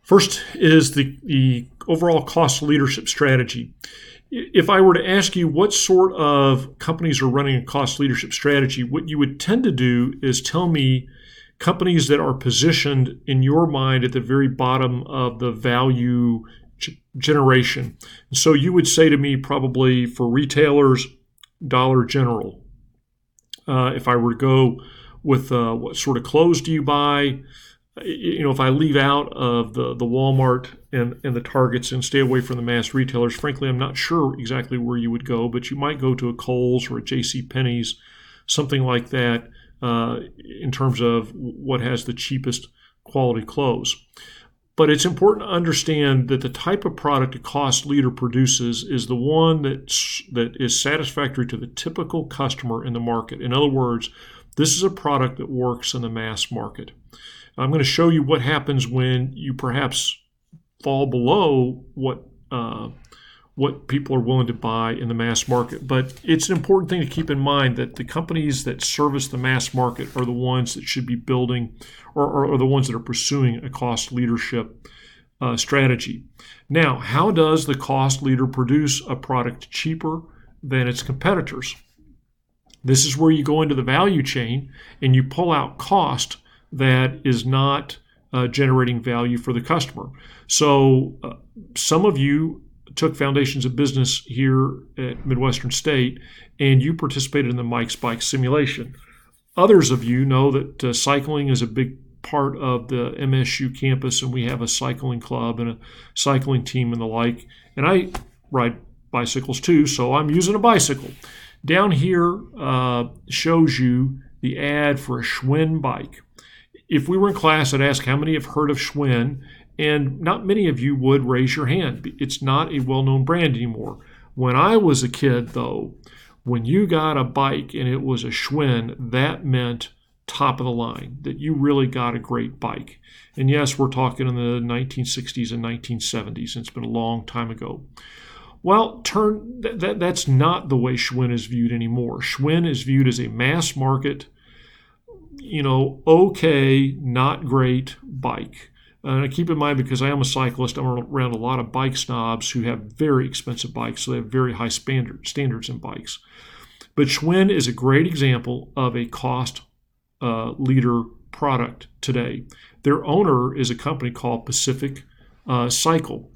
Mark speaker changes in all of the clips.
Speaker 1: First is the overall cost leadership strategy. If I were to ask you what sort of companies are running a cost leadership strategy, what you would tend to do is tell me companies that are positioned in your mind at the very bottom of the value generation. And so you would say to me probably for retailers, Dollar General. If I were to go with what sort of clothes do you buy, if I leave out of the Walmart and the Targets and stay away from the mass retailers, frankly, I'm not sure exactly where you would go, but you might go to a Kohl's or a J.C. Penney's, something like that, in terms of what has the cheapest quality clothes. But it's important to understand that the type of product a cost leader produces is the one that is satisfactory to the typical customer in the market. In other words, this is a product that works in the mass market. I'm going to show you what happens when you perhaps fall below what people are willing to buy in the mass market. But it's an important thing to keep in mind that the companies that service the mass market are the ones that should be building or the ones that are pursuing a cost leadership strategy. Now, how does the cost leader produce a product cheaper than its competitors? This is where you go into the value chain and you pull out cost that is not generating value for the customer. So some of you took Foundations of Business here at Midwestern State and you participated in the Mike's Bike simulation. Others of you know that cycling is a big part of the MSU campus, and we have a cycling club and a cycling team and the like. And I ride bicycles too, so I'm using a bicycle. Down here shows you the ad for a Schwinn bike. If we were in class, I'd ask how many have heard of Schwinn, and not many of you would raise your hand. It's not a well-known brand anymore. When I was a kid, though, when you got a bike and it was a Schwinn, that meant top of the line, that you really got a great bike. And yes, we're talking in the 1960s and 1970s, and it's been a long time ago. Well, that's not the way Schwinn is viewed anymore. Schwinn is viewed as a mass market, okay, not great bike. And keep in mind, because I am a cyclist, I'm around a lot of bike snobs who have very expensive bikes, so they have very high standards in bikes. But Schwinn is a great example of a cost leader product today. Their owner is a company called Pacific Cycle.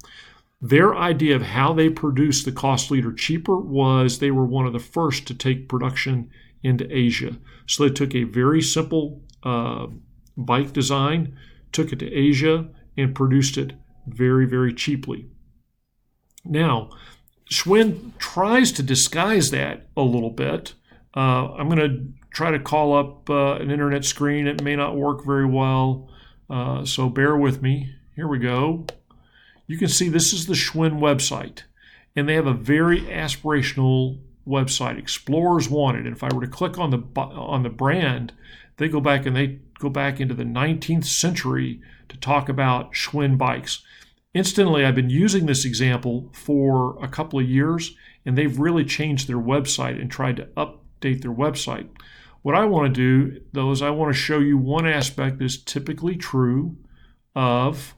Speaker 1: Their idea of how they produced the cost leader cheaper was they were one of the first to take production into Asia. So they took a very simple bike design, took it to Asia, and produced it very, very cheaply. Now, Schwinn tries to disguise that a little bit. I'm going to try to call up an internet screen. It may not work very well, so bear with me. Here we go. You can see this is the Schwinn website, and they have a very aspirational website. Explorers Wanted. And if I were to click on the brand, they go back into the 19th century to talk about Schwinn bikes. Incidentally, I've been using this example for a couple of years, and they've really changed their website and tried to update their website. What I want to do, though, is I want to show you one aspect that is typically true of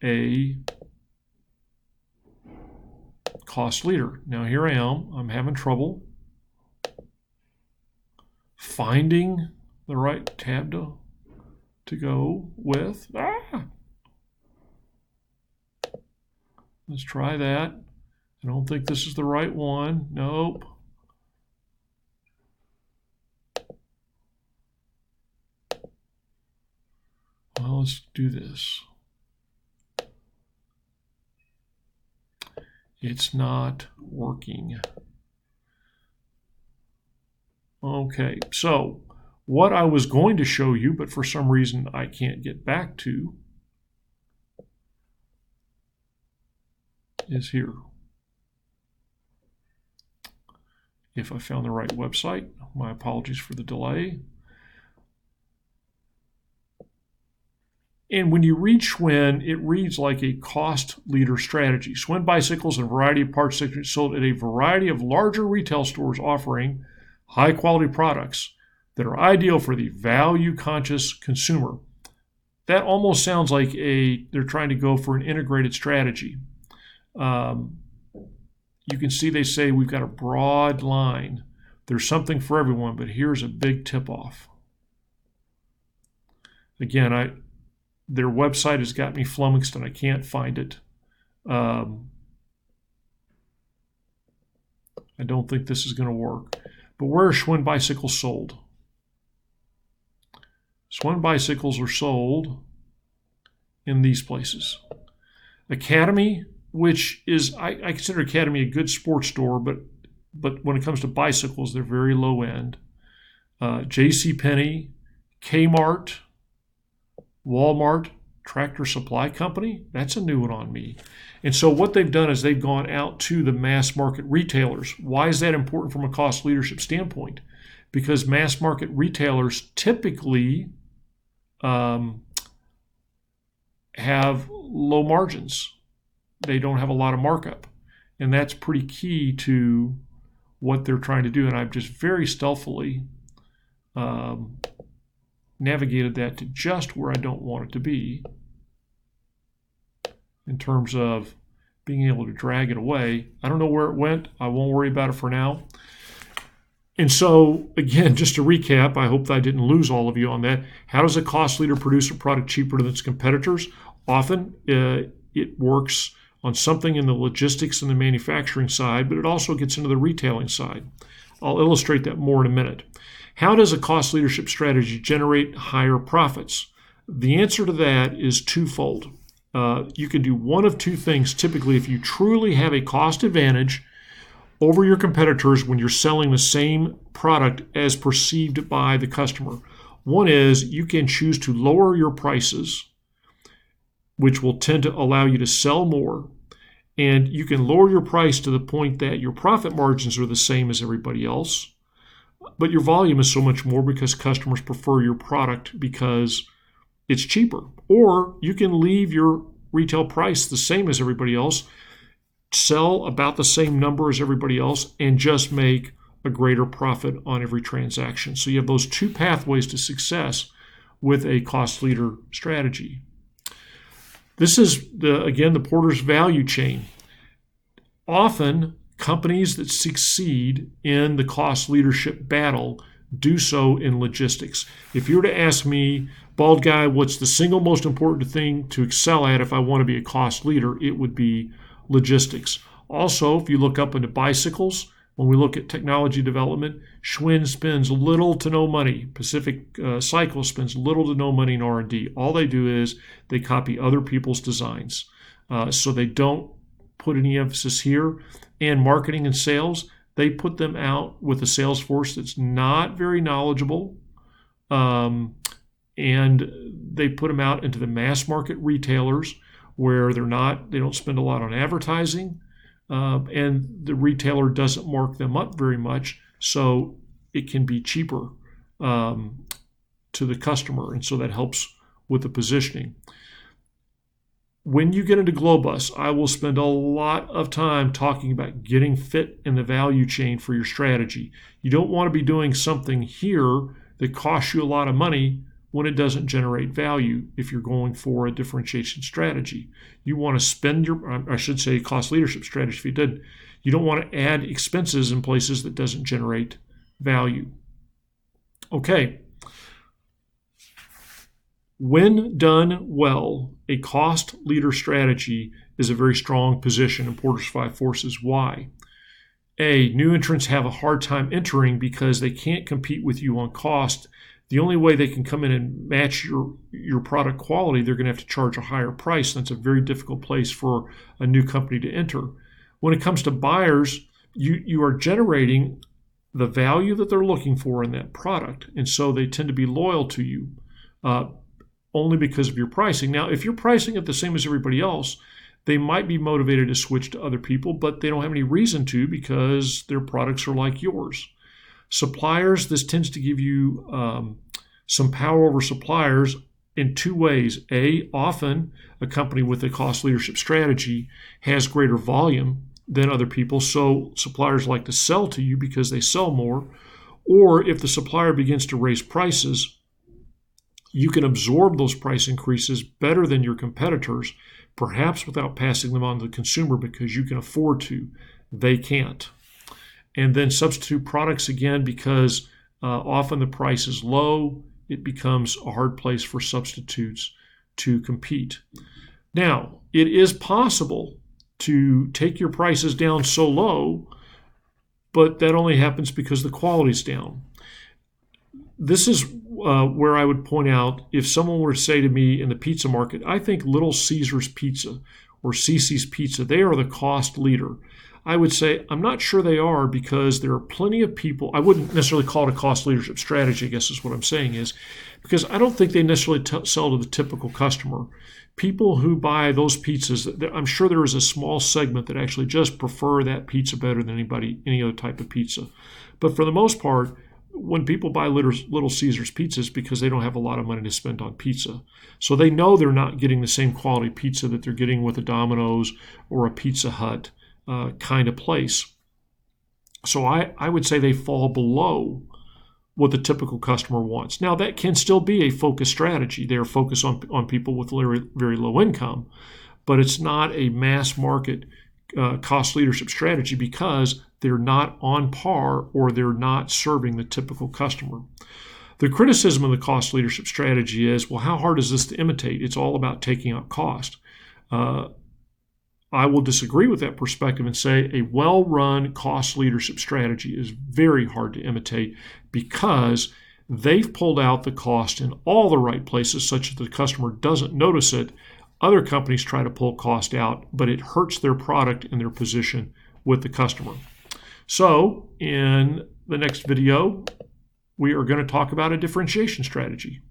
Speaker 1: a cost leader. Now here I am. I'm having trouble finding the right tab to go with. Let's try that. I don't think this is the right one. Nope. Well, let's do this. It's not working. Okay, so what I was going to show you, but for some reason I can't get back to, is here. If I found the right website, my apologies for the delay. And when you read Schwinn, it reads like a cost leader strategy. Schwinn bicycles and a variety of parts sold at a variety of larger retail stores offering high quality products that are ideal for the value conscious consumer. that almost sounds like they're trying to go for an integrated strategy. You can see they say we've got a broad line. There's something for everyone, but here's a big tip-off. Again, their website has got me flummoxed and I can't find it. I don't think this is going to work. But where are Schwinn bicycles sold? Schwinn bicycles are sold in these places. Academy, which is, I consider Academy a good sports store, but when it comes to bicycles, they're very low end. JCPenney, Kmart, Walmart, Tractor Supply Company, that's a new one on me. And so what they've done is they've gone out to the mass market retailers. Why is that important from a cost leadership standpoint? Because mass market retailers typically have low margins. They don't have a lot of markup. And that's pretty key to what they're trying to do. And I've just very stealthily navigated that to just where I don't want it to be in terms of being able to drag it away. I don't know where it went. I won't worry about it for now. And so, again, just to recap, I hope that I didn't lose all of you on that. How does a cost leader produce a product cheaper than its competitors? Often it works on something in the logistics and the manufacturing side, but it also gets into the retailing side. I'll illustrate that more in a minute. How does a cost leadership strategy generate higher profits? The answer to that is twofold. You can do one of two things typically if you truly have a cost advantage over your competitors when you're selling the same product as perceived by the customer. One is you can choose to lower your prices, which will tend to allow you to sell more. And you can lower your price to the point that your profit margins are the same as everybody else, but your volume is so much more because customers prefer your product because it's cheaper. Or you can leave your retail price the same as everybody else, sell about the same number as everybody else, and just make a greater profit on every transaction. So you have those two pathways to success with a cost leader strategy. This is, again, the Porter's value chain. Often, companies that succeed in the cost leadership battle do so in logistics. If you were to ask me, bald guy, what's the single most important thing to excel at if I want to be a cost leader, it would be logistics. Also, if you look up into bicycles, when we look at technology development, Schwinn spends little to no money. Pacific Cycle spends little to no money in R&D. All they do is they copy other people's designs. So they don't put any emphasis here. And marketing and sales, they put them out with a sales force that's not very knowledgeable. And they put them out into the mass market retailers where they don't spend a lot on advertising. And the retailer doesn't mark them up very much, so it can be cheaper to the customer, and so that helps with the positioning. When you get into Globus, I will spend a lot of time talking about getting fit in the value chain for your strategy. You don't want to be doing something here that costs you a lot of money when it doesn't generate value if you're going for a differentiation strategy. You want to spend cost leadership strategy if you did. You don't want to add expenses in places that doesn't generate value. Okay. When done well, a cost leader strategy is a very strong position in Porter's Five Forces. Why? A, new entrants have a hard time entering because they can't compete with you on cost. The only way they can come in and match your product quality, they're going to have to charge a higher price. That's a very difficult place for a new company to enter. When it comes to buyers, you are generating the value that they're looking for in that product, and so they tend to be loyal to you only because of your pricing. Now, if you're pricing it the same as everybody else, they might be motivated to switch to other people, but they don't have any reason to because their products are like yours. Suppliers, this tends to give you some power over suppliers in two ways. A, often a company with a cost leadership strategy has greater volume than other people, so suppliers like to sell to you because they sell more. Or if the supplier begins to raise prices, you can absorb those price increases better than your competitors, perhaps without passing them on to the consumer because you can afford to. They can't. And then substitute products again because often the price is low. It becomes a hard place for substitutes to compete. Now, it is possible to take your prices down so low, but that only happens because the quality's down. This is where I would point out, if someone were to say to me in the pizza market, I think Little Caesars Pizza or Cici's Pizza, they are the cost leader. I would say, I'm not sure they are, because there are plenty of people. I wouldn't necessarily call it a cost leadership strategy, I guess is what I'm saying is, because I don't think they necessarily sell to the typical customer. People who buy those pizzas, I'm sure there is a small segment that actually just prefer that pizza better than any other type of pizza. But for the most part, when people buy Little Caesars pizzas, because they don't have a lot of money to spend on pizza. So they know they're not getting the same quality pizza that they're getting with a Domino's or a Pizza Hut kind of place. So I would say they fall below what the typical customer wants. Now, that can still be a focused strategy. They're focused on people with very, very low income, but it's not a mass market cost leadership strategy because they're not on par or they're not serving the typical customer. The criticism of the cost leadership strategy is, well, how hard is this to imitate? It's all about taking out cost. I will disagree with that perspective and say a well-run cost leadership strategy is very hard to imitate because they've pulled out the cost in all the right places such that the customer doesn't notice it. Other companies try to pull cost out, but it hurts their product and their position with the customer. So in the next video, we are going to talk about a differentiation strategy.